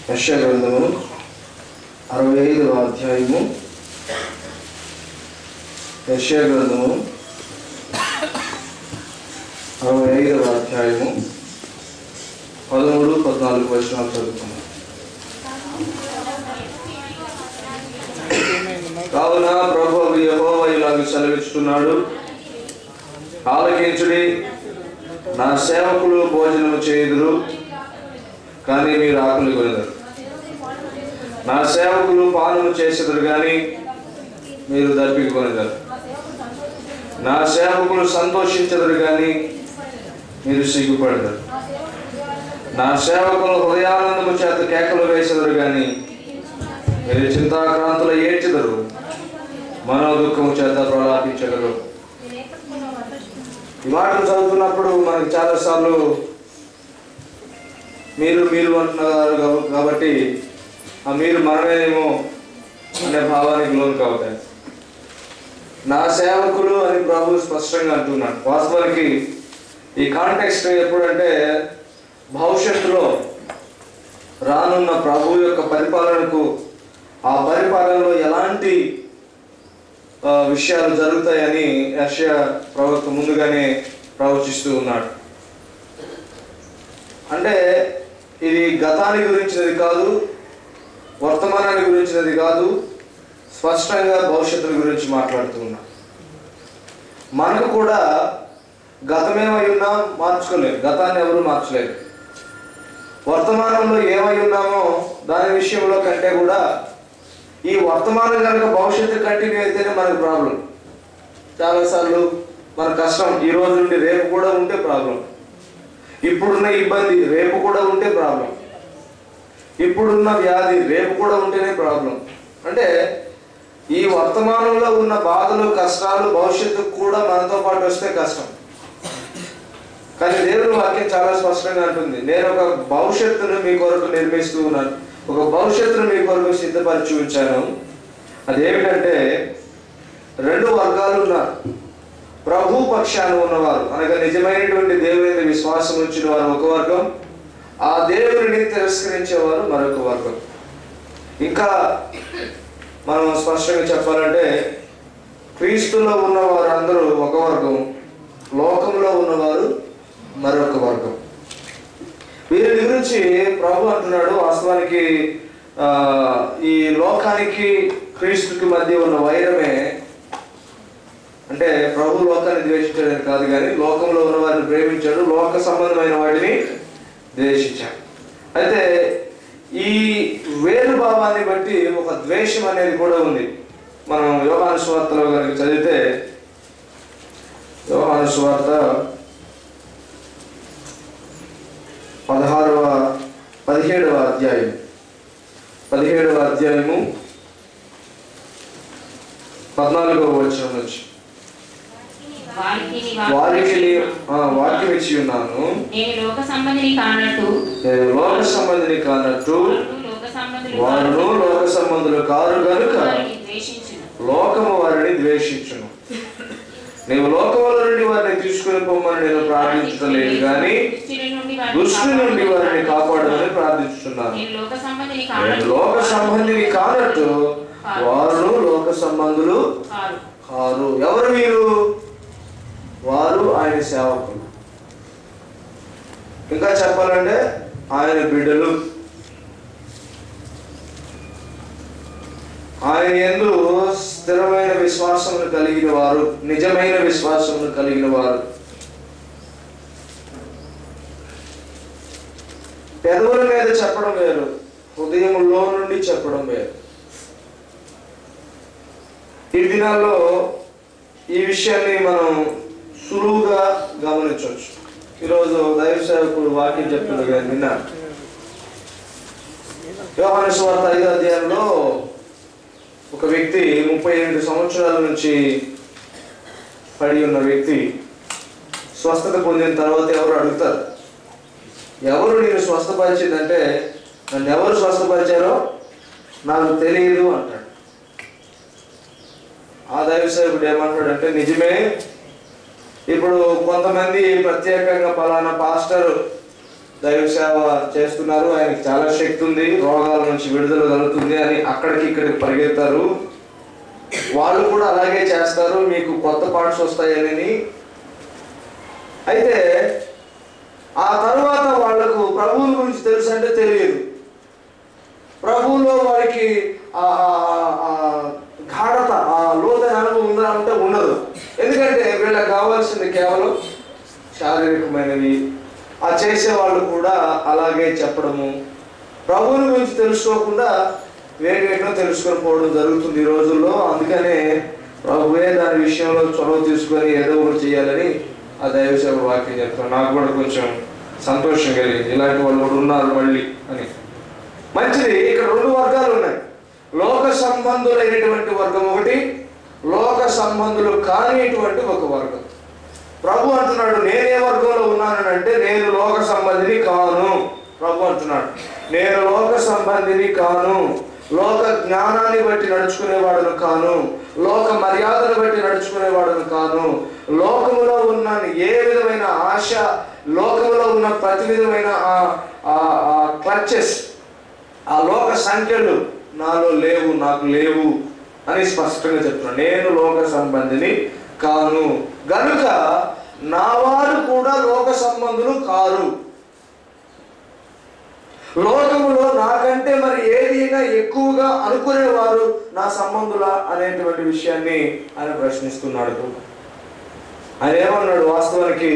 యెషయా గ్రంథము 65వ అధ్యాయము. యెషయా గ్రంథము 65వ అధ్యాయము 13-14 వచనాలు చదువుతున్నాం. కావున ప్రభువు యెహోవా ఇలాగ సెలవిస్తున్నాడు, ఆలకించుడి, నా సేవకులు భోజనము చేయుదురు కానీ మీరు ఆకలి కొనెదరు. నా సేవకులు పానము చేసేదరు కానీ మీరు దప్పిక కొనెదరు. నా సేవకులు సంతోషించెదరు కానీ మీరు సిగ్గుపడతారు. నా సేవకులు హృదయానందము చేత కేకలు వేసెదరు కానీ మీరు చింతాక్రాంతులు ఏడ్చెదరు, మనోదుఃఖము చేత ప్రలాపించెదరు. ఈ మాటలు చదువుతున్నప్పుడు మనకి చాలాసార్లు మీరు మీరు అంటున్నారు కాబట్టి ఆ మీరు మనమేనేమో అనే భావానికి లోను కావుతాయి. నా సేవకులు అని ప్రభు స్పష్టంగా అంటున్నాడు. వాస్తవానికి ఈ కాంటెక్స్ట్ ఎప్పుడంటే భవిష్యత్తులో రానున్న ప్రభు యొక్క పరిపాలనకు, ఆ పరిపాలనలో ఎలాంటి విషయాలు జరుగుతాయని యెషయా ప్రవక్త ముందుగానే ప్రవచిస్తూ ఉన్నాడు. అంటే ఇది గతానికి గురించినది కాదు, వర్తమానాన్ని గురించినది కాదు, స్పష్టంగా భవిష్యత్తు గురించి మాట్లాడుతూ ఉన్నాం. మనకు కూడా గతమేమై ఉన్నా మార్చుకోలేదు, గతాన్ని ఎవరు మార్చలేదు. వర్తమానంలో ఏమై ఉన్నామో దాని విషయంలో కంటే కూడా ఈ వర్తమానం కనుక భవిష్యత్తు కంటిన్యూ అయితేనే మనకు ప్రాబ్లం. చాలాసార్లు మన కష్టం ఈ రోజు నుండి రేపు కూడా ఉంటే ప్రాబ్లం, ఇప్పుడున్న ఇబ్బంది రేపు కూడా ఉంటే ప్రాబ్లం, ఇప్పుడున్న వ్యాధి రేపు కూడా ఉంటేనే ప్రాబ్లం. అంటే ఈ వర్తమానంలో ఉన్న బాధలు, కష్టాలు భవిష్యత్తుకు కూడా మనతో పాటు వస్తే కష్టం. కానీ దేవుని వాక్యం చాలా స్పష్టంగా అంటుంది, నేను ఒక భవిష్యత్తును మీ కొరకు నిర్మిస్తూ ఉన్నాను, ఒక భవిష్యత్తును మీ కొరకు సిద్ధపరిచి ఉంచాను. అదేమిటంటే 2 వర్గాలు ఉన్నారు. ప్రభు పక్షాన ఉన్నవారు అనగా నిజమైనటువంటి దేవుని విశ్వాసం ఉంచిన వారు ఒక వర్గం, ఆ దేవుని తిరస్కరించేవారు మరొక వర్గం. ఇంకా మనం స్పష్టంగా చెప్పాలంటే క్రీస్తులో ఉన్నవారు అందరూ ఒక వర్గం, లోకంలో ఉన్నవారు మరొక వర్గం. వీరి గురించి ప్రభు అంటున్నాడు, వాస్తవానికి ఈ లోకానికి క్రీస్తుకి మధ్య ఉన్న వైరమే, అంటే ప్రభు లోకాన్ని ద్వేషించడానికి కాదు కానీ లోకంలో ఉన్న వారిని ప్రేమించాడు, లోక సంబంధమైన వాటిని ద్వేషించాడు. అయితే ఈ వేరు భావాన్ని బట్టి ఒక ద్వేషం అనేది కూడా ఉంది. మనం యోహాను సువార్తలో కనుక చదివితే, యోహాను సువార్త 17వ అధ్యాయం 14వ వచనం నుంచి, వారికి వాక్యం ఇచ్చి ఉన్నాను, నేను లోక సంబంధిని కానట్టు వారును లోక సంబంధులు కారు కనుక లోకము వారిని ద్వేషించును. నీవు లోకముల నుండి వారిని తీసుకుని పొమ్మని నేను ప్రార్థించడం లేదు కానీ దుష్టుని నుండి వారిని కాపాడమని ప్రార్థించుతున్నాను. నేను లోక సంబంధిని కానట్టు వారును లోక సంబంధులు కారు. ఎవరు వీరు? వారు ఆయన సేవకులు. ఇంకా చెప్పాలంటే ఆయన బిడ్డలు, ఆయన యందు స్థిరమైన విశ్వాసమును కలిగిన వారు, నిజమైన విశ్వాసమును కలిగిన వారు. పెదవుల మీద చెప్పడం వేరు, హృదయంలో నుండి చెప్పడం వేరు. ఈ దినాల్లో ఈ విషయాన్ని మనం సులువుగా గమనించవచ్చు. ఈరోజు దైవ సేవకుడు వాక్యం చెప్తున్నారు కానీ విన్నారు. యోహాను సువార్త 5వ అధ్యాయంలో ఒక వ్యక్తి 38 సంవత్సరాల నుంచి పడి ఉన్న వ్యక్తి స్వస్థత పొందిన తర్వాత ఎవరు అడుగుతారు, ఎవరు నేను స్వస్థపరిచిందంటే, నన్ను ఎవరు స్వస్థపరిచారో నాకు తెలియదు అంటాడు. ఆ దైవ సేవకుడు ఏమంటాడంటే, నిజమే, ఇప్పుడు కొంతమంది ప్రత్యేకంగా పలానా పాస్టర్ దైవ సేవ చేస్తున్నారు, ఆయనకి చాలా శక్తి ఉంది, రోగాల నుంచి విడుదల కలుగుతుంది అని అక్కడికి ఇక్కడికి పరిగెత్తారు. వాళ్ళు కూడా అలాగే చేస్తారు, మీకు కొత్త పార్ట్స్ వస్తాయని. అయితే ఆ తర్వాత వాళ్లకు ప్రభువుల గురించి తెలుసు అంటే తెలియదు. ప్రభువులో వారికి గాఢత, ఆ లోతైన అనుభవం ఉందా అంటే ఉండదు. ఎందుకంటే వీళ్ళకి కావాల్సింది కేవలం శారీరకమైనవి. ఆ చేసేవాళ్ళు కూడా అలాగే చెప్పడము, ప్రభువుల గురించి తెలుసుకోకుండా వేరేటో తెలుసుకొని పోవడం జరుగుతుంది ఈ రోజుల్లో. అందుకనే ప్రభువే దాని విషయంలో చొరవ తీసుకొని ఏదో ఒకటి చేయాలని ఆ దైవసేవ వాక్యం చెప్తాను. నాకు కూడా కొంచెం సంతోషం కలిగింది, ఇలాంటి వాళ్ళు కూడా ఉన్నారు మళ్ళీ అని. మంచిది. ఇక్కడ 2 వర్గాలు ఉన్నాయి. లోక సంబంధులైనటువంటి వర్గం ఒకటి, లోక సంబంధులు కానిటువంటి ఒక వర్గం. ప్రభు అంటున్నాడు, నేనే వర్గంలో ఉన్నానంటే నేను లోక సంబంధిని కాను. ప్రభు అంటున్నాడు, నేను లోక సంబంధిని కాను, లోక జ్ఞానాన్ని బట్టి నడుచుకునేవాడును కాను, లోక మర్యాదను బట్టి నడుచుకునేవాడును కాను. లోకములో ఉన్న ఏ విధమైన ఆశ, లోకములో ఉన్న ప్రతి విధమైన క్లచెస్, ఆ లోక సంఖ్యలు నాలో లేవు, నాకు లేవు అని స్పష్టంగా చెప్తున్నాను. నేను లోక సంబంధిని కాను, గనుక నా వారు కూడా లోక సంబంధులు కారు. లోకములో నాకంటే మరి ఏదైనా ఎక్కువగా అనుకునేవారు నా సంబంధుల అనేటువంటి విషయాన్ని ఆయన ప్రశ్నిస్తున్నాడు. ఆయన ఏమన్నాడు, వాస్తవానికి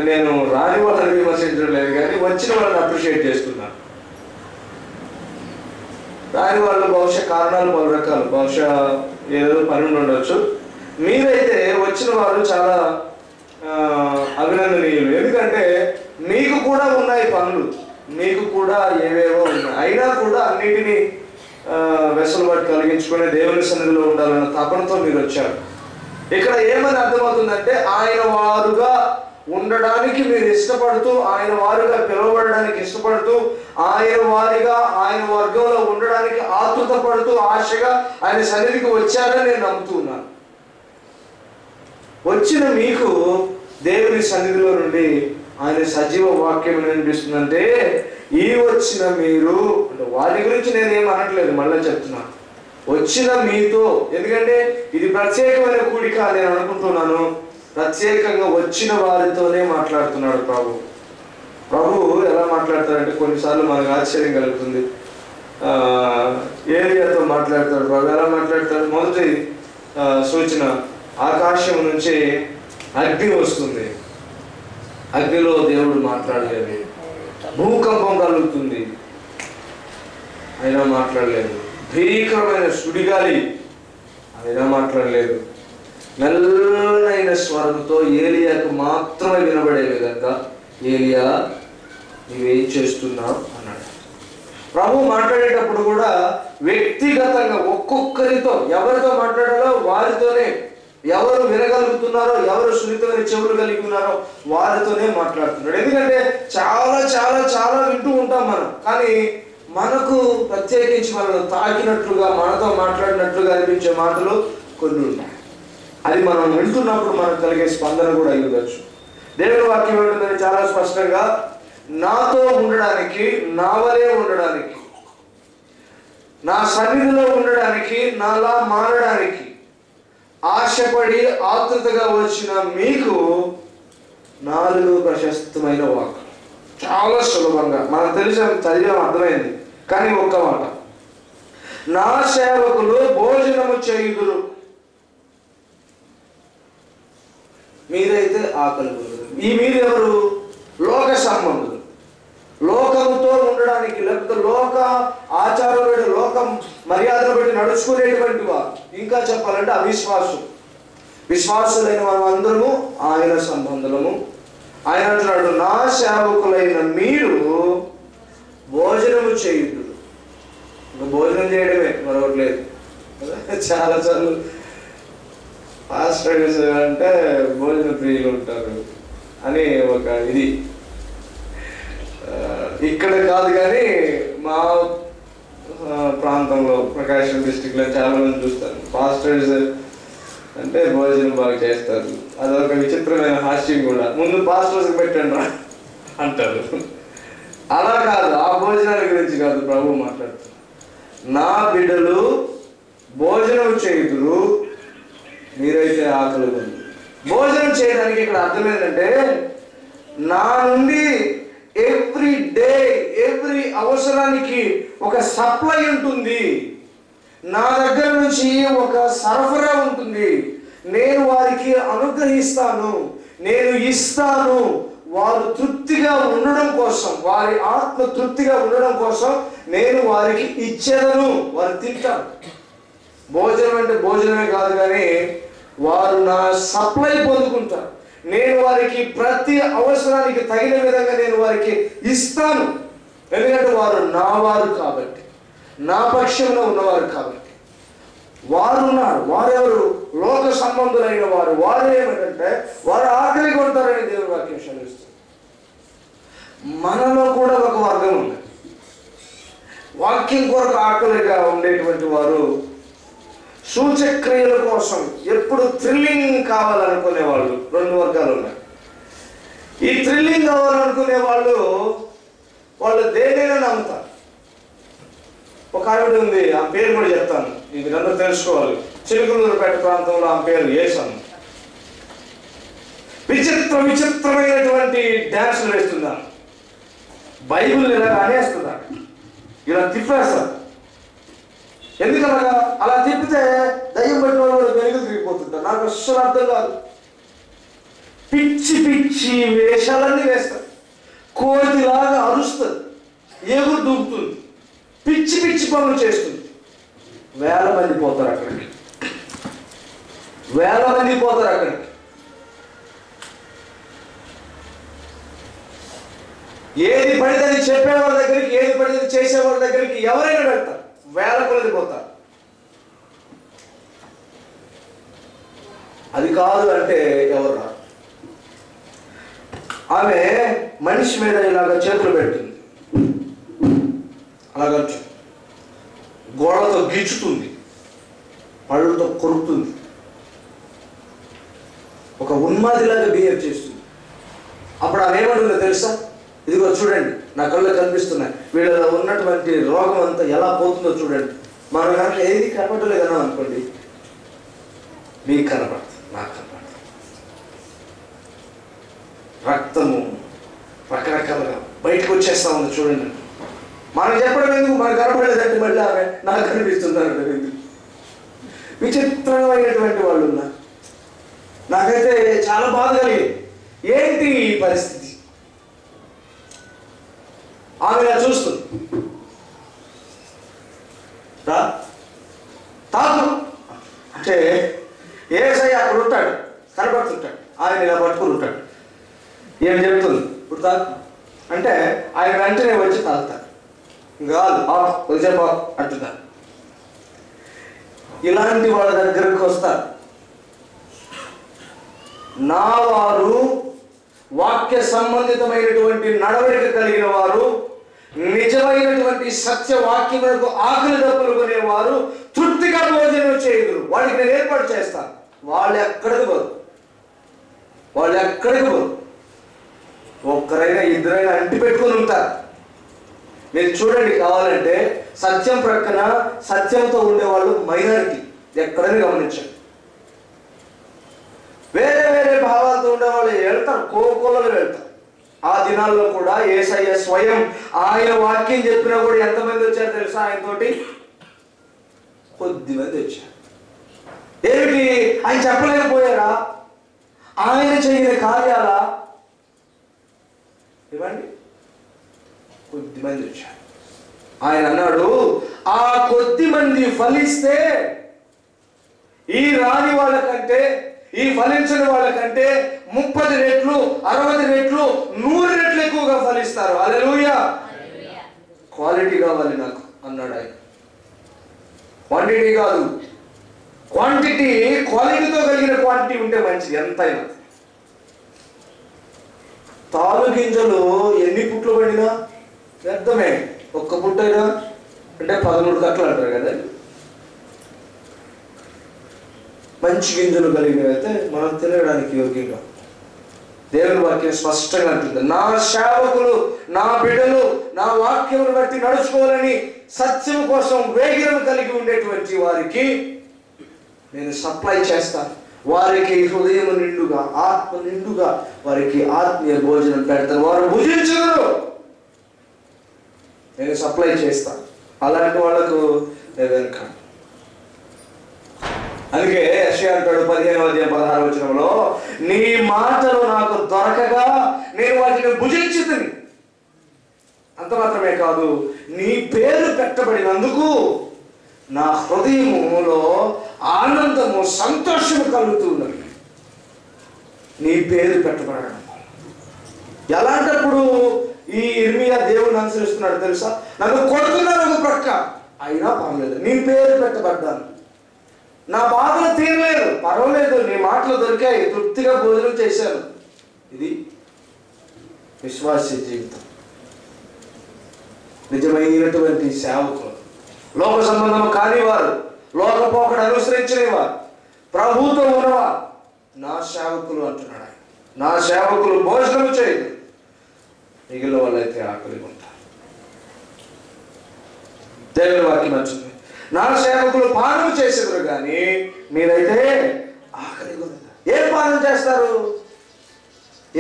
నేను రాని వాళ్ళని విమర్శించడం లేదు కానీ వచ్చిన వాళ్ళని అప్రిషియేట్ చేస్తున్నాను. రాని వాళ్ళు బహుశా కారణాలు పలు రకాలు, బహుశా ఏదో పని ఉండొచ్చు. మీరైతే వచ్చిన వారు చాలా అభినందనీయులు. ఎందుకంటే మీకు కూడా ఉన్నాయి పనులు, మీకు కూడా ఏవేవో ఉన్నాయి, అయినా కూడా అన్నిటినీ వెసులుబాటు కలిగించుకునే దేవుని సన్నిధిలో ఉండాలన్న తపనతో మీరు వచ్చారు. ఇక్కడ ఏమని అర్థమవుతుందంటే ఆయన వారుగా ఉండడానికి మీరు ఇష్టపడుతూ, ఆయన వారుగా పిలువబడడానికి ఇష్టపడుతూ, ఆయన వారిగా ఆయన వర్గంలో ఉండడానికి ఆతృత పడుతూ ఆశగా ఆయన సన్నిధికి వచ్చారని నేను నమ్ముతూ ఉన్నాను. వచ్చిన మీకు దేవుని సన్నిధిలో నుండి ఆయన సజీవ వాక్యం అనిపిస్తుందంటే, ఈ వచ్చిన మీరు అంటే వారి గురించి నేను ఏం అనట్లేదు, మళ్ళీ చెప్తున్నాను, వచ్చిన మీతో. ఎందుకంటే ఇది ప్రత్యేకమైన కూడిక నేను అనుకుంటున్నాను. ప్రత్యేకంగా వచ్చిన వారితోనే మాట్లాడుతున్నాడు ప్రభు. ప్రభు ఎలా మాట్లాడతాడంటే కొన్నిసార్లు మనకు ఆశ్చర్యం కలుగుతుంది. ఏలియాతో మాట్లాడతాడు ప్రభు. ఎలా మాట్లాడతాడు? మొదటి సూచన, ఆకాశం నుంచి అగ్ని వస్తుంది, అగ్నిలో దేవుడు మాట్లాడలేదు. భూకంపం కలుగుతుంది, అయినా మాట్లాడలేదు. భీకరమైన సుడిగాలి, అయినా మాట్లాడలేదు. మెల్లనైన స్వరంతో ఏలియాకు మాత్రమే వినబడే విధంగా, ఏలియా నువ్వేం చేస్తున్నావు అన్నాడు. ప్రభు మాట్లాడేటప్పుడు కూడా వ్యక్తిగతంగా ఒక్కొక్కరితో, ఎవరితో మాట్లాడాలో వారితోనే, ఎవరు వినగలుగుతున్నారో, ఎవరు సున్నితమైన చెవులు కలిగి ఉన్నారో వారితోనే మాట్లాడుతున్నాడు. ఎందుకంటే చాలా చాలా చాలా వింటూ ఉంటాం మనం, కానీ మనకు ప్రత్యేకించి మనల్ని తాకినట్లుగా, మనతో మాట్లాడినట్లుగా అనిపించే మాటలు కొన్ని ఉన్నాయి. అది మనం వింటున్నప్పుడు మనకు కలిగే స్పందన కూడా అయి ఉండొచ్చు. దేవుని వాక్యం ఏమిటంటే చాలా స్పష్టంగా, నాతో ఉండడానికి, నా వలే ఉండడానికి, నా సన్నిధిలో ఉండడానికి, నాలా మారడానికి ఆశపడి ఆతృతగా వచ్చిన మీకు 4 ప్రశస్తమైన వాక్యం. చాలా సులభంగా మనకు తెలిసి చదివాం, అర్థమైంది. కానీ ఒక్క మాట, నా సేవకులు భోజనము చేయుదురు, మీరైతే ఆకలి పొందురు. ఈ మీరు ఎవరు? లోక సంబంధులు. లోకముతో ఉండడానికి, లేకపోతే లోక ఆచారం బట్టి, లోక మర్యాదను బట్టి నడుచుకునేటువంటి వారు. ఇంకా చెప్పాలంటే అవిశ్వాసం. విశ్వాసులైన మనం అందరము ఆయన సంబంధులము. ఆయన అంటున్నాడు, నా సేవకులైన మీరు భోజనము చేయుదురు. ఇంకా భోజనం చేయడమే, మరొకటి లేదు. చాలాసార్లు పాస్టర్స్ అంటే భోజన ప్రియులు ఉంటారు అని ఒక ఇది. ఇక్కడ కాదు కానీ మా ప్రాంతంలో, ప్రకాశం డిస్ట్రిక్ట్లో చాలా మంది చూస్తారు, పాస్టర్స్ అంటే భోజనం బాగా చేస్తారు. అదొక విచిత్రమైన హాస్యం కూడా. ముందు పాస్టర్స్కి పెట్టండి రా అంటారు. అలా కాదు, ఆ భోజనాల గురించి కాదు ప్రభు మాట్లాడుతున్నారు. నా బిడ్డలు భోజనం చేయుదురు, మీరైతే ఆకలి ఉంది. భోజనం చేయడానికి ఇక్కడ అర్థం ఏంటంటే, నా నుండి ఎవ్రీ డే ఎవ్రీ అవసరానికి ఒక సప్లై ఉంటుంది, నా దగ్గర నుంచి ఒక సరఫరా ఉంటుంది, నేను వారికి అనుగ్రహిస్తాను, నేను ఇస్తాను. వారు తృప్తిగా ఉండడం కోసం, వారి ఆత్మ తృప్తిగా ఉండడం కోసం నేను వారికి ఇచ్చేదను, వారు తింటారు. భోజనం అంటే భోజనమే కాదు, కానీ వారు నా సప్లై పొందుకుంటారు. నేను వారికి ప్రతి అవసరానికి తగిన విధంగా నేను వారికి ఇస్తాను. ఎందుకంటే వారు నా వారు కాబట్టి, నా పక్షంలో ఉన్నవారు కాబట్టి. వారు ఉన్నారు. వారెవరు? లోక సంబంధులైన వారు. వారు ఏమిటంటే వారు ఆకలి కొంటారని దేవుని వాక్యం సెలవిస్తుంది. మనలో కూడా ఒక వర్గం ఉంది. వాక్యం కొరకు ఆకలిగా ఉండేటువంటి వారు, సూచక్రియల కోసం ఎప్పుడు థ్రిల్లింగ్ కావాలనుకునే వాళ్ళు. రెండు వర్గాలు ఉన్నాయి. ఈ థ్రిల్లింగ్ కావాలనుకునే వాళ్ళు దేనైనా నమ్ముతారు. ఒక ఆవిడ ఉంది, ఆ పేరు కూడా చెప్తాను, ఇది అందరూ తెలుసుకోవాలి. చిలుకలూరుపేట ప్రాంతంలో ఆ పేరు యేసమ్మ. విచిత్రమైనటువంటి డ్యాన్సులు వేస్తున్నాను. బైబిల్ ఇలా అనేస్తున్నారు, ఇలా తిప్పేస్తారు. ఎందుకనగా అలా తిప్పితే దయ్యం పట్టిన వాళ్ళు వెనుకలు తిరిగిపోతుంటారు. నాకు అస్సలు అర్థం కాదు. పిచ్చి పిచ్చి వేషాలన్నీ వేస్తారు. కోతిలాగా అరుస్తుంది, ఎగురు దూకుతుంది, పిచ్చి పిచ్చి పనులు చేస్తుంది. వేల మంది పోతారు అక్కడికి. ఏది పడితే అది చెప్పేవాళ్ళ దగ్గరికి, ఏది పడితే చేసేవాళ్ళ దగ్గరికి ఎవరైనా వెళ్తారు. వేల కొలది పోతారు. అది కాదు అంటే ఎవరు రారు. ఆమె మనిషి మీద ఇలాగ చేతులు పెడుతుంది, అలాగ గోడతో గీచుతుంది, పళ్ళతో కొరుకుతుంది, ఒక ఉన్మాదిలాగా బిహేవ్ చేస్తుంది. అప్పుడు ఆమె ఏమంటుందో తెలుసా? ఇదిగో చూడండి, నా కళ్ళు కనిపిస్తున్నాయి, వీళ్ళలో ఉన్నటువంటి రోగం అంతా ఎలా పోతుందో చూడండి. మనం కనుక ఏది కనపడలేదన్నా అనుకోండి, మీకు కనపడుతుంది, నాకు కనపడుతుంది. రక్తము రకరకాలుగా బయటకు వచ్చేస్తా ఉంది చూడండి. మనం చెప్పడం ఎందుకు, మనకు కనపడలేదంటే మళ్ళీ ఆమె నాకు కనిపిస్తుంది. విచిత్రమైనటువంటి వాళ్ళు ఉన్నారు. నాకైతే చాలా బాధ కలిగింది. ఏంటి ఈ పరిస్థితి? ఆమె ఇలా చూస్తుంది, తాకు అంటే యేసయ్య అక్కడ ఉంటాడు, కనబడుతుంటాడు, ఆయన ఇలా పట్టుకుని ఉంటాడు. ఏం చెప్తుంది? ఇప్పుడు తాకు అంటే ఆయన వెంటనే వచ్చి తాగుతాడు. కాదు కొద్దిసేపు అంటున్నారు. ఇలాంటి వాళ్ళ దగ్గరకు వస్తారు. నా వారు వాక్య సంబంధితమైనటువంటి నడవడిక కలిగిన వారు, నిజమైనటువంటి సత్యవాక్యములకు ఆకలి దప్పులు కొనేవారు తృప్తిగా భోజనం చేయదురు. వాళ్ళకి నేను ఏర్పాటు చేస్తాను. వాళ్ళు ఎక్కడికి పోరు. ఒక్కరైనా ఇద్దరైనా అంటి పెట్టుకుని ఉంటారు. మీరు చూడండి, కావాలంటే సత్యం ప్రక్కన సత్యంతో ఉండేవాళ్ళు మైనారిటీ. ఎక్కడైనా గమనించండి. వేరే వేరే భావాలతో ఉండేవాళ్ళు వెళ్తారు, కోకొల్లలు వెళ్తారు. ఆ దినాల్లో కూడా యేసయ్య స్వయం ఆయన వాక్యం చెప్పినా కూడా ఎంతమంది వచ్చారు తెలుసా? ఆయనతోటి కొద్దిమంది వచ్చారు. ఏమిటి? ఆయన చెప్పలేకపోయారా? ఆయన చేయని కార్యాలా? ఇవ్వండి, కొద్దిమంది వచ్చారు. ఆయన అన్నాడు, ఆ కొద్ది మంది ఫలిస్తే ఈ రాని వాళ్ళకంటే, ఈ ఫలించిన వాళ్ళకంటే 30 రెట్లు 60 రెట్లు 100 రెట్లు ఎక్కువగా ఫలిస్తారు. హల్లెలూయా. క్వాలిటీ కావాలి నాకు అన్నాడు ఆయన. క్వాంటిటీ కాదు, క్వాంటిటీ. క్వాలిటీతో కలిగిన క్వాంటిటీ ఉంటే మంచిది ఎంతైనా. తాలు గింజలు ఎన్ని పుట్లు పడినా వ్యర్థమే. ఒక్క పుట్టైనా అంటే 13 కట్టలు అంటారు కదా. మంచి గింజలు కలిగినవి అయితే మనం తినడానికి యోగ్యంగా. దేవుని వాక్యం స్పష్టంగా అంటుంది, నా సేవకులు, నా బిడ్డలు నా వాక్యమును బట్టి నడుచుకోవాలని సత్యం కోసం వేగిరం కలిగి ఉండేటువంటి వారికి నేను సప్లై చేస్తాను. వారికి హృదయం నిండుగా, ఆత్మ నిండుగా వారికి ఆత్మీయ భోజనం పెడతాను. వారు భుజించరు, నేను సప్లై చేస్తాను. అలాంటి వాళ్ళకు వెనుక. అందుకే యెషయా అంటాడు 15:16 నీ మాటలు నాకు దొరకగా నేను వాటిని భుజించుతుని. అంత మాత్రమే కాదు, నీ పేరు పెట్టబడినందుకు నా హృదయములో ఆనందము, సంతోషము కలుగుతున్నది. నీ పేరు పెట్టబడడం ఎలాంటప్పుడు ఈ ఇర్మియా దేవుని అనుసరిస్తున్నాడు తెలుసా? నన్ను కొడుతున్నారు ఒక ప్రక్క, అయినా పర్లేదు, నీ పేరు పెట్టబడ్డాను. నా బాధలు తీరలేదు, పర్వాలేదు, నీ మాటలు దొరికాయి, తృప్తిగా భోజనం చేశాను. ఇది విశ్వాసీ జీవితం. నిజమైనటువంటి సేవకులు, లోక సంబంధం కానివారు, లోకపోకడు అనుసరించిన వారు, ప్రభుతో ఉన్నవారు నా సేవకులు అంటున్నాడు ఆయన. నా సేవకులు భోజనం చేయదు, మిగిలిన వాళ్ళైతే ఆకలిగా ఉంటారు. దేవుని వాక్యం అంటుంది, నా సేవకులు పానం చేసేవారు కానీ మీరైతే ఆకలిగా ఉంటారు. ఏం పానం చేస్తారు?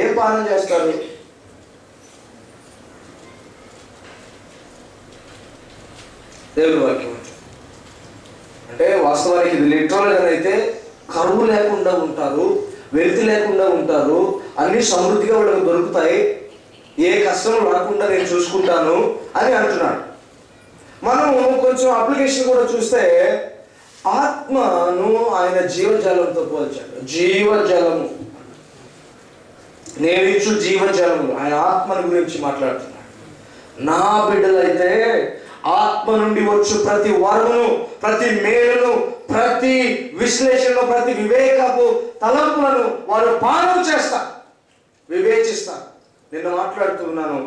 ఏం పానం చేస్తారు? దేవుని వాక్యం అంటే వాస్తవానికి ఇది లిటరల్గా అయితే కరువు లేకుండా ఉంటారు, వెలితి లేకుండా ఉంటారు, అన్ని సమృద్ధిగా వాళ్ళకి దొరుకుతాయి, ఏ కష్టం రాకుండా నేను చూసుకుంటాను అని అంటున్నాడు. మనం కొంచెం అప్లికేషన్ కూడా చూస్తే ఆత్మను ఆయన జీవజలంతో పోల్చాడు. జీవజలము, నేను ఇచ్చు జీవజలము, ఆయన ఆత్మను గురించి మాట్లాడుతున్నాడు. నా బిడ్డలైతే ఆత్మ నుండి వచ్చు ప్రతి వరమును, ప్రతి మేలును, ప్రతి విశ్లేషణను, ప్రతి వివేకపు తలంపులను వారు పానం చేస్తారు, వివేచిస్తారు. నిన్న మాట్లాడుతున్నాను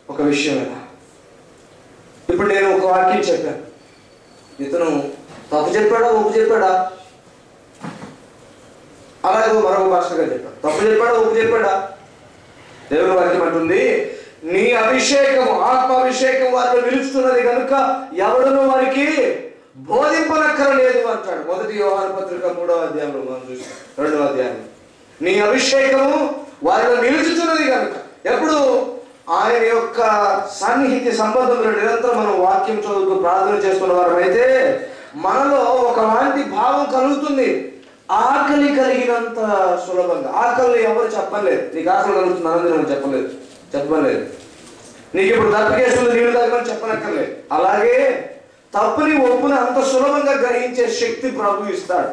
ఒక విషయం మీద. ఇప్పుడు నేను ఒక వాక్యం చెప్పాను, ఇతను తప్పు చెప్పాడా ఒప్పు చెప్పాడా? అలాగే మరొక భాషగా చెప్పాడు, తప్పు చెప్పాడా ఒప్పు చెప్పాడా? దేవుని వాక్యం అంటుంది, నీ అభిషేకము, ఆత్మాభిషేకం వారిలో నిలుస్తున్నది కనుక ఎవడను వారికి బోధింపనక్కరలేదు అంటాడు. 1 యోహాను పత్రిక 3వ అధ్యాయంలో మనం చూస్తాం, 2వ అధ్యాయంలో. నీ అభిషేకము వారిలో నిలుచుతున్నది కనుక. ఎప్పుడు ఆయన యొక్క సన్నిహిత సంబంధంలో నిరంతరం మనం వాక్యం చదువుతూ ప్రార్థన చేస్తున్న వారమైతే మనలో ఒకలాంటి భావం కలుగుతుంది. ఆకలి కలిగినంత సులభంగా, ఆకలి ఎవరు చెప్పలేదు, నీకు ఆకలి కలుగుతుంది అన్నది చెప్పలేదు, నీకు ఇప్పుడు దప్పికేసుకుని నీళ్ళు తాగమని చెప్పనక్కర్లేదు. అలాగే తప్పుని ఒప్పుని అంత సులభంగా గ్రహించే శక్తి ప్రభు ఇస్తాడు.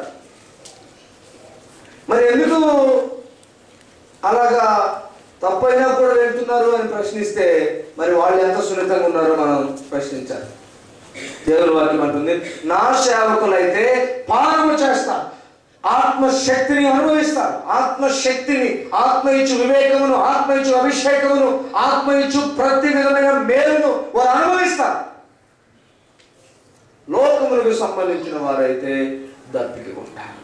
మరి ఎందుకు అలాగా తప్పైనా కూడా వెళ్తున్నారు అని ప్రశ్నిస్తే మరి వాళ్ళు ఎంత సున్నితంగా ఉన్నారో మనం ప్రశ్నించాలి. దేవుని వాక్యం అంటుంది, నా సేవకులైతే పానము చేస్తారు, ఆత్మశక్తిని అనుభవిస్తారు. ఆత్మశక్తిని, ఆత్మ ఇచ్చు వివేకమును, ఆత్మ ఇచ్చు అభిషేకమును, ఆత్మ ఇచ్చు ప్రతి విధమైన మేలును వారు అనుభవిస్తారు. లోకములకు సంబంధించిన వారైతే దప్పిక ఉంటారు.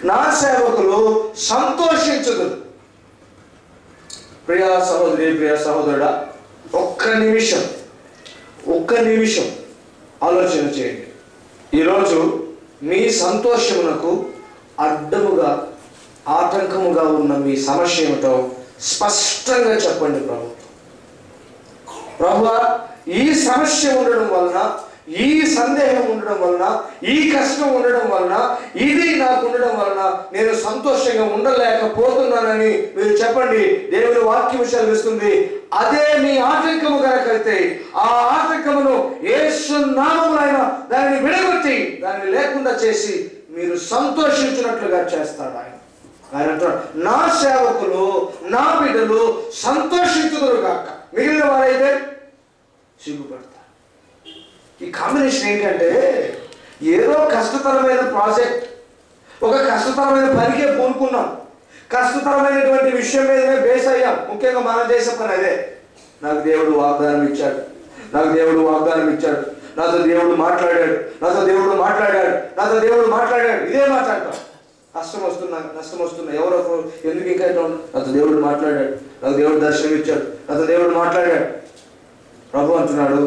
నా సేవకులు సంతోషించదు. ప్రియ సహోదరి, ప్రియ సహోదరుడా, ఒక్క నిమిషం ఆలోచన చేయండి. ఈరోజు మీ సంతోషమునకు అడ్డముగా, ఆటంకముగా ఉన్న మీ సమస్య ఏమిటో స్పష్టంగా చెప్పండి ప్రభువా, ఈ సమస్య ఉండడం వలన, ఈ సందేహం ఉండడం వలన, ఈ కష్టం ఉండడం వలన, ఇది నాకు ఉండడం వలన నేను సంతోషంగా ఉండలేకపోతున్నానని మీరు చెప్పండి. దేవుని వాక్యం సెలవిస్తుంది, అదే మీ ఆటంకము కనుకైతే ఆ ఆటంకమును యేసు నామమున ఆయన దానిని విడగొట్టి దాన్ని లేకుండా చేసి మీరు సంతోషించినట్లుగా చేస్తాడు ఆయన. ఆయన అంటాడు, నా సేవకులు, నా బిడ్డలు సంతోషించుదురు గాక, మిగిలిన వారైతే సిగ్గుపడతారు. ఈ కాంబినేషన్ ఏంటంటే, ఏదో కష్టతరమైన ప్రాజెక్ట్, ఒక కష్టతరమైన పనికే పూనుకున్నాం, కష్టతరమైనటువంటి విషయం మీదనే బేస్ అయ్యాం. ముఖ్యంగా మన దేశ పని అదే. నాకు దేవుడు వాగ్దానం ఇచ్చాడు, నాతో దేవుడు మాట్లాడాడు, ఇదే మాట్లాడతాం. కష్టం వస్తున్నా, నష్టం వస్తున్నా, ఎవరో ఎందుకు ఇంకా ఇట్లా నాతో దేవుడు మాట్లాడాడు, నాకు దేవుడు దర్శనం ఇచ్చాడు, నాతో దేవుడు మాట్లాడాడు. ప్రభు అంటున్నాడు,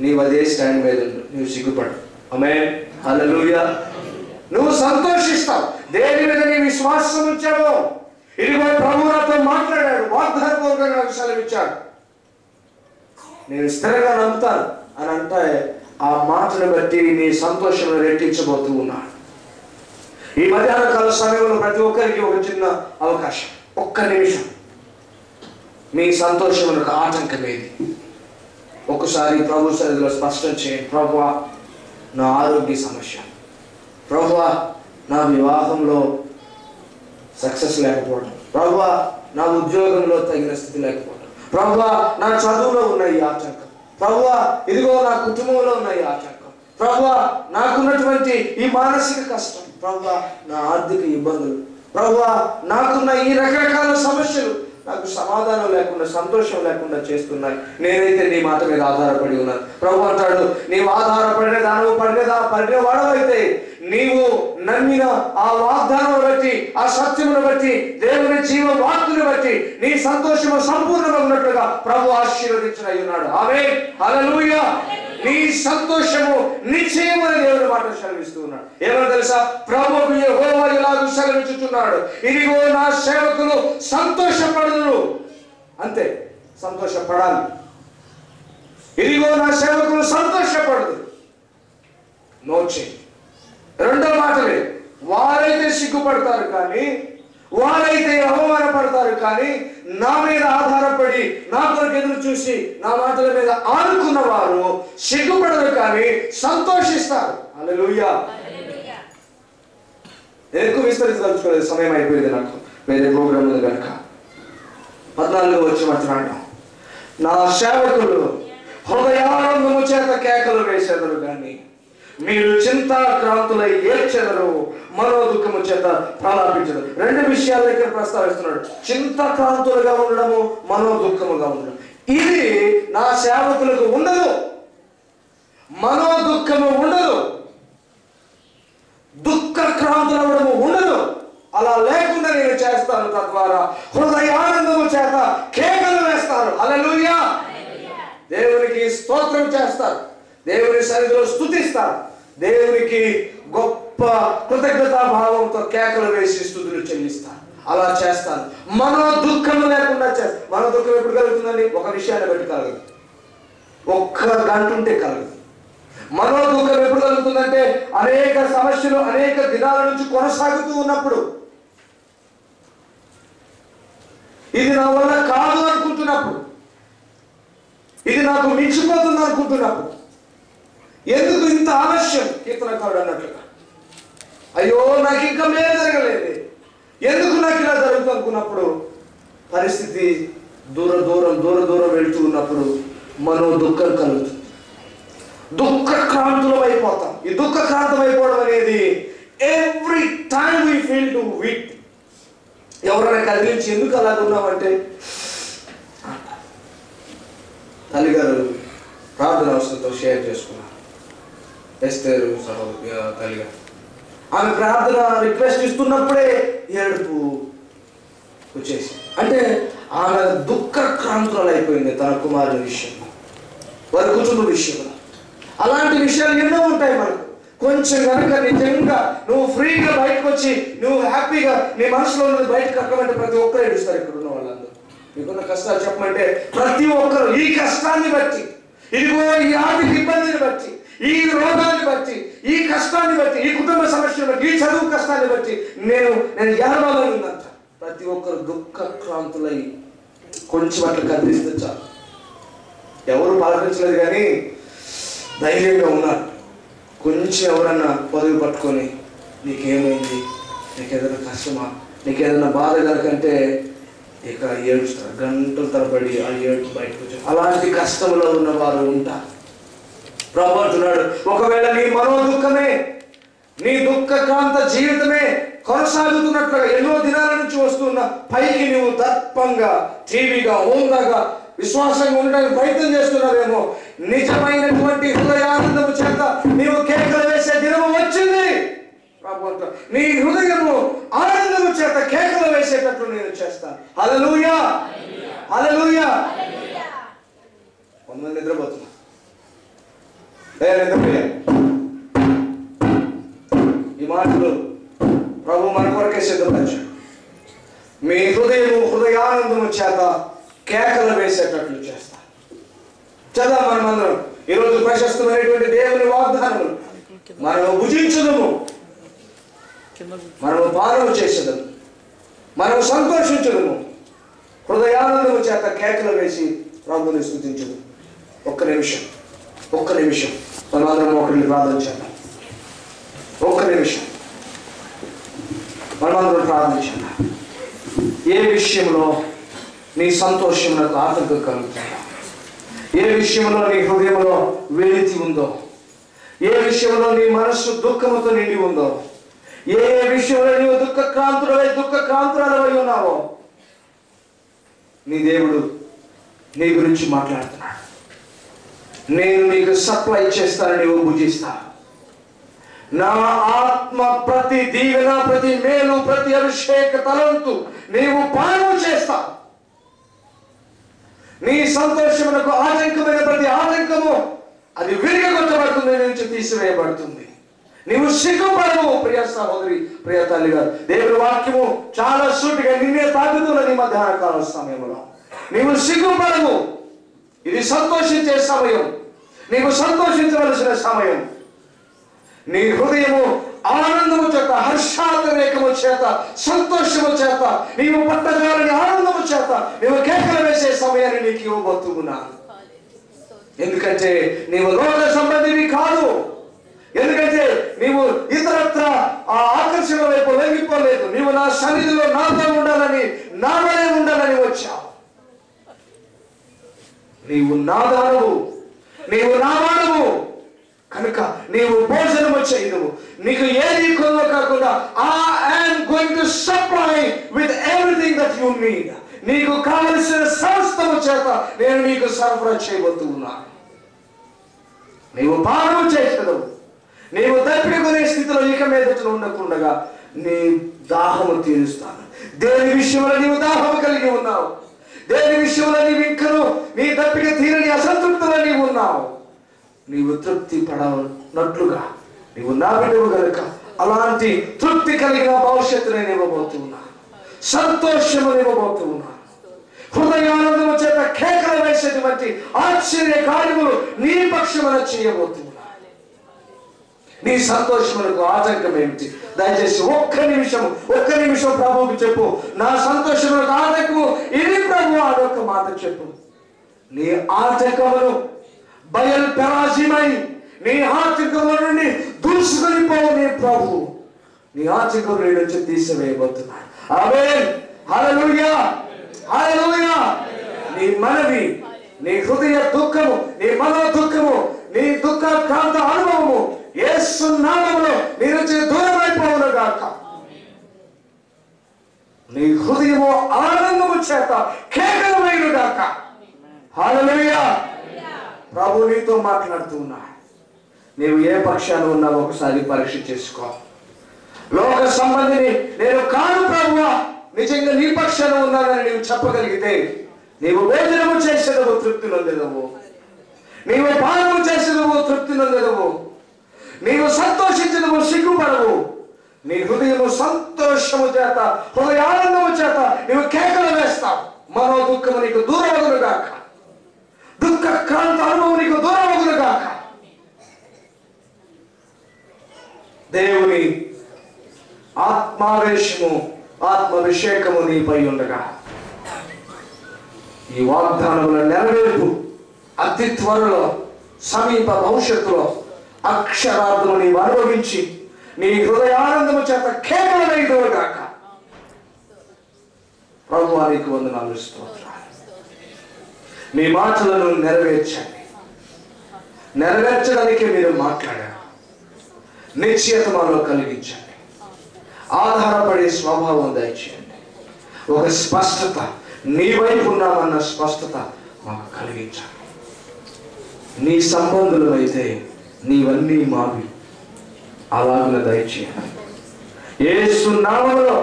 నీవు అదే స్టాండ్ మీద ఉండు, నువ్వు సిగ్గుపడు. ఆమేన్, హల్లెలూయా. నువ్వు సంతోషిస్తావు దేని మీద నీ విశ్వాసం ఉంచావో. ఇదిగో ప్రభు నాతో మాట్లాడాడు, వాగ్దానపూర్వకంగా నాకు సెలవు ఇచ్చాడు, నేను స్థిరంగా నమ్ముతాను అని అంటే ఆ మాటను బట్టి నీ సంతోషం రెట్టించబోతూ ఉన్నాడు. ఈ మధ్యాహ్న కాల సమయంలో ప్రతి ఒక్కరికి ఒక చిన్న అవకాశం, ఒక్క నిమిషం. మీ సంతోషములకు ఆటంకం ఏది? ఒక్కసారి ప్రభు సన్నిధిలో స్పష్టం చేయండి. ప్రభువా, నా ఆరోగ్య సమస్య, ప్రభువా నా వివాహంలో సక్సెస్ లేకపోవడం, ప్రభువా నా ఉద్యోగంలో తగిన స్థితి లేకపోవడం, ప్రభువా నా చదువులో ఉన్న ఈ ఆటంకం, ప్రభువా ఇదిగో నా కుటుంబంలో ఉన్న ఈ ఆటంకం, ప్రభువా నాకున్నటువంటి ఈ మానసిక కష్టం, ప్రభువా నా ఆర్థిక ఇబ్బందులు, ప్రభువా నాకున్న ఈ రకరకాల సమస్యలు నాకు సమాధానం లేకుండా, సంతోషం లేకుండా చేస్తున్నాయి. నేనైతే నీ మాట మీద ఆధారపడి ఉన్నాను. ప్రభు అంటాడు, నీవు ఆధారపడిన దానవు పడిన వాడవైతే నీవు నమ్మిన ఆ వాగ్దానం బట్టి, ఆ సత్యమును బట్టి, దేవుని జీవ వాక్కును బట్టి నీ సంతోషము సంపూర్ణంగా ఉన్నట్లుగా ప్రభు ఆశీర్వదించిన ఉన్నాడు. ఆమేన్, హల్లెలూయా. నీ సంతోషము నిశ్చయమని దేవుని మాట సెలవిస్తూ ఉన్నాడు. ఏమో తెలుసా? ప్రభువు యెహోవా ఇలాగ సెలవిచ్చుచున్నాడు, ఇదిగో నా సేవకులు సంతోషపడుదురు. అంతే, సంతోషపడాలి. ఇదిగో నా సేవకులు సంతోషపడుదురు. నోచే రెండో మాటలే, వారైతే సిగ్గుపడతారు కానీ, వారైతే అవమానపడతారు కానీ, నా మీద ఆధారపడి నా కొరకు ఎదురు చూసి నా మాటల మీద ఆనుకున్న వారు సిగ్గుపడరు కానీ సంతోషిస్తారు. హల్లెలూయా. నేను ఎక్కువ విస్తరించదలుచుకోలేదు, సమయం అయిపోయింది, నాకు వేరే ప్రోగ్రాం ఉంది కనుక. 14 వచ్చి మాట్లాడడం, నా సేవకులు హృదయానందము చేత కేకలు వేసేదరు కానీ మీరు చింతాక్రాంతులై ఏడ్చెదరు, మనోదుఃఖము చేత ప్రలాపించదు. రెండు విషయాల దగ్గర ప్రస్తావిస్తున్నాడు, చింతాక్రాంతులుగా ఉండడము, మనోదుఃఖముగా ఉండడం. ఇది నా సేవకులకు ఉండదు, మనోదుఃఖము ఉండదు, దుఃఖక్రాంతులవడము ఉండదు. అలా లేకుండా నేను చేస్తాను, తద్వారా హృదయానందము చేత కేకలు వేస్తారు. హల్లెలూయా. దేవునికి స్తోత్రం చేస్తారు, దేవుని సన్నిధిలో స్తుతిస్తారు, దేవునికి గొప్ప కృతజ్ఞతా భావంతో కేకలు వేసి స్తుతులు చెల్లిస్తారు. అలా చేస్తాను. మనో దుఃఖం లేకుండా చేస్తాను. మనో దుఃఖం ఎప్పుడు కలుగుతుందండి? ఒక విషయాన్ని బట్టి కలగదు, ఒక్క గంట ఉంటే కలగదు. మనో దుఃఖం ఎప్పుడు కలుగుతుందంటే అనేక సమస్యలు అనేక దినాల నుంచి కొనసాగుతూ ఉన్నప్పుడు, ఇది నా వల్ల కాదు అనుకుంటున్నప్పుడు, ఇది నాకు మించిపోతుంది అనుకుంటున్నప్పుడు, ఎందుకు ఇంత ఆలస్యం, కీర్తనకారుడు అన్నట్లుగా, అయ్యో నాకు ఇంకా మేలు జరగలేదు, ఎందుకు నాకు ఇలా జరుగుతుంది అనుకున్నప్పుడు, పరిస్థితి దూరం వెళ్తూ ఉన్నప్పుడు మనో దుఃఖం కలుగుతుంది. దుఃఖక్రాంతులం అయిపోతాం. ఈ దుఃఖక్రాంతం అయిపోవడం అనేది every time we feel to week. ఎవరైనా కదిలించి ఎందుకు అలా ఉన్నామంటే, తల్లిగారు ప్రార్థన అవసరంతో షేర్ చేసుకున్నారు. ఎస్తేరు తల్లిగారు ఆమె ప్రార్థన రిక్వెస్ట్ ఇస్తున్నప్పుడే ఏడుపు వచ్చేసి, అంటే ఆమె దుఃఖక్రాంతురాలు అయిపోయింది తన కుమారుని విషయంలో, వారి కుటుంబ విషయంలో. అలాంటి విషయాలు ఎన్నో ఉంటాయి మనకు. కొంచెం కనుక నిజంగా నువ్వు ఫ్రీగా బయటకు వచ్చి నువ్వు హ్యాపీగా నీ మనసులో ఉన్నది బయటకు కక్కమంటే ప్రతి ఒక్కరు ఏడుస్తారు. ఇక్కడ ఉన్న వాళ్ళందరూ మీకున్న కష్టాలు చెప్పమంటే ప్రతి ఒక్కరు ఈ కష్టాన్ని బట్టి, ఇదిగో ఈ ఆర్థిక ఇబ్బందిని బట్టి, ఈ రోగాన్ని బట్టి, ఈ కష్టాన్ని బట్టి, ఈ కుటుంబ సమస్యను బట్టి, ఈ చదువు కష్టాన్ని బట్టి నేను ఏడవాలని ఉందంట. ప్రతి ఒక్కరు దుఃఖక్రాంతులై కొంచెం అట్లా కనిపిస్తే చాలు. ఎవరు పలకరించలేదు కానీ ధైర్యంగా ఉన్నారు. కొంచెం ఎవరన్నా పదవి పట్టుకొని నీకేమైంది, నీకేదైనా కష్టమా, నీకేదైనా బాధ కనుకంటే ఇక ఏడుస్తారు. గంటల తరబడి ఆ ఏడు బయటకు వచ్చారు. అలాంటి కష్టంలో ఉన్నవారు ఉంటారు. ప్రభు అంటున్నాడు, ఒకవేళ నీ మనో దుఃఖమే, నీ దుఃఖక్రాంత జీవితమే కొనసాగుతున్నట్లుగా ఎన్నో దినాల నుంచి వస్తున్న పైకి నువ్వు దర్పంగా, టీవీగా, హోందాగా, విశ్వాసంగా ఉండడానికి ప్రయత్నం చేస్తున్నావేమో, నిజమైనటువంటి హృదయానందము చేత నీవు కేకలు వేసే దినము వచ్చింది. ప్రభు అంటాడు, నీ హృదయము ఆనందము చేత కేకలు వేసేటట్లు నేను చేస్తాను. హల్లెలూయా, హల్లెలూయా. కొంతమంది నిద్రపోతున్నా, నిద్రపోయా. ఈ మాటలు ప్రభు మన కొరకే సిద్ధపరిచాడు. మీ హృదయానందము చేత కేకలు వేసేటట్లు చేస్తాను. చదువు మనమందరం ఈరోజు ప్రశస్తమైనటువంటి దేవుని వాగ్దానములు మనము భుజించదము, మనము పానము చేసేదము, మనము సంతోషించదము, హృదయానందము చేత కేకలు వేసి ప్రభుని స్తుతించదు. ఒక్క నిమిషం మనమందరం ఒకరిని ప్రార్థన చేద్దాం. ఒక్క నిమిషం మనమందరం ప్రార్థన చేద్దాం. ఏ విషయంలో నీ సంతోషం నాకు ఆతంకం కలుగుతుందో, ఏ విషయంలో నీ హృదయంలో వెలితి ఉందో, ఏ విషయంలో నీ మనస్సు దుఃఖముతో నిండి ఉందో, ఏ విషయంలో నీవు దుఃఖక్రాంతురాలవై ఉన్నావో నీ దేవుడు నీ గురించి మాట్లాడుతున్నాడు. నేను నీకు సప్లై చేస్తాను, నీవు భుజిస్తా. నా ఆత్మ ప్రతి దీవెన, ప్రతి మేలు, ప్రతి అభిషేక తలంతు నీవు పానము చేస్తావు. నీ సంతోషమునకు ఆటంకమైన ప్రతి ఆటంకము అది విరిగొట్టబడుతుంది, నుంచి తీసివేయబడుతుంది. నీవు సిగ్గుపడవు ప్రియ సహోదరి, ప్రియ తల్లి గారు. దేవుని వాక్యము చాలా సూటిగా నిన్నే తాకుతున్నది. మధ్యాహ్న కాల సమయంలో నీవు సిగ్గుపడవు. ఇది సంతోషించే సమయం, నీవు సంతోషించవలసిన సమయం. నీ హృదయము ఆనందము చేత, హర్షాతిరేకము చేత, సంతోషము చేత, నీవు పట్టజాలని ఆనందము చేత నీవు కేకలు వేసే సమయాన్ని నీకు ఇవ్వబోతున్నాను. ఎందుకంటే నీవు లోక సంబంధివి కాదు. ఎందుకంటే నీవు ఇతరత్ర ఆ ఆకర్షణ వైపు లొంగిపోలేదు. నీవు నా సన్నిధిలో నాతో ఉండాలని, నావలే ఉండాలని వచ్చావు. నీవు నా దానవు, నీవు నా వాడవు కనుక నీవు భోజనము చేయదు. నీకు ఏది కొనువ కాకుండా I'm going to supply with everything that you need. నీకు కావలసిన సమస్తము చేత నేను నీకు సరఫరా చేయబోతున్నాను. నీవు పానము చేసేదవు. నీవు దప్పికొనే స్థితిలో ఇక మీదట ఉండకుండగా నీ దాహము తీరుస్తాను. దేని విషయంలో నీవు దాహము కలిగి ఉన్నావు, దేని విషయంలో నీవు ఇంకను నీ దప్పిక తీరని అసంతృప్తిలో నీవు ఉన్నావు, నీవు తృప్తి పడనట్లుగా నీవు నా బిడ్డవు కనుక అలాంటి తృప్తి కలిగిన భవిష్యత్తు నేను ఇవ్వబోతున్నా, సంతోషము ఇవ్వబోతున్నా. హృదయానందము చేత కేకలు వేసేటువంటి ఆశ్చర్య కార్యములు నీ పక్షమున చేయబోతున్నా. నీ సంతోషములకు ఆటంకం ఏమిటి? దయచేసి ఒక్క నిమిషం ప్రభువుకి చెప్పు. నా సంతోషములకు ఆటంకము ఇది ప్రభు, అదొక్క మాట చెప్పు. నీ ఆటంకమును బయల్పెరాజీమై నీ ఆటంకముల నుండి దూసుకొని పోవు నీ ప్రభు. నీ ఆటంకం నీ నుంచి తీసివేయబోతున్నాడు. ఆమేన్, హల్లెలూయా, హల్లెలూయా. నీ మనవి, నీ హృదయ దుఃఖము, నీ మనో దుఃఖము, నీ దుఃఖాక్రాంత అనుభవము యేసు నామములో నీ నుంచి దూరమైపోవును గాక. నీ హృదయము ఆనందము చేత కేకలు వేయును గాక. హల్లెలూయా. ప్రభు నీతో మాట్లాడుతూ ఉన్నాడు. నీవు ఏ పక్షాన ఉన్నావో ఒకసారి పరీక్ష చేసుకో. లోక సంబంధిని నేను కాను ప్రభువా, నిజంగా నీ పక్షాన ఉన్నానని నీవు చెప్పగలిగితే నీవు భోజనము చేసేదవు, తృప్తి నొందెదవు. నీవు పానము చేసేదవు, తృప్తి నొందెదవు. నీవు సంతోషించదవు, సిగ్గుపడవు. నీ హృదయము సంతోషము చేత, హృదయానందము చేత నీవు కేకలు వేస్తావు. మనో దుఃఖము నీకు దూరమగును గాక, దుఃఖ క్రాంత అనుభవం నీకు దూరమగును గాక. దేవుని ఆత్మావేశము, ఆత్మాభిషేకము నీపై ఉండగా ఈ వాగ్దానముల నెరవేర్పు అతి త్వరలో, సమీప భవిష్యత్తులో అక్షరార్థము నీవు అనుభవించి నీ హృదయానందము చేత కేవలం వేయుదువుగాక. ప్రభువా నీకు వందనాలు, స్తోత్రాలు. మీ మాటలను నెరవేర్చండి. నెరవేర్చడానికి మీరు మాట్లాడారు. నిశ్చయత మాలో కలిగించండి. ఆధారపడే స్వభావం దయచేయండి. ఒక స్పష్టత, నీ వైపు ఉన్నామన్న స్పష్టత మాకు కలిగించండి. నీ సంబంధులు అయితే నీవన్నీ మావి, అలాగున దయచేయండి. యేసు నామములో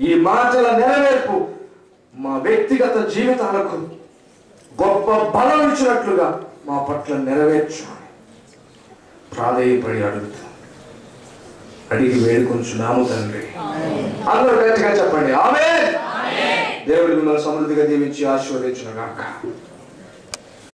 ఈ మాటల నెరవేర్పు మా వ్యక్తిగత జీవితాలకు గొప్ప బలం ఇచ్చినట్లుగా మా పట్ల నెరవేర్చు ప్రాధేయపడి అడుగుతాం, అడిగి వేడుకొంచున్నాము తండ్రి. అందరూ గట్టిగా చెప్పండి ఆమేన్. దేవుడి మిమ్మల్ని సమృద్ధిగా దీవించి ఆశీర్వదించును గాక.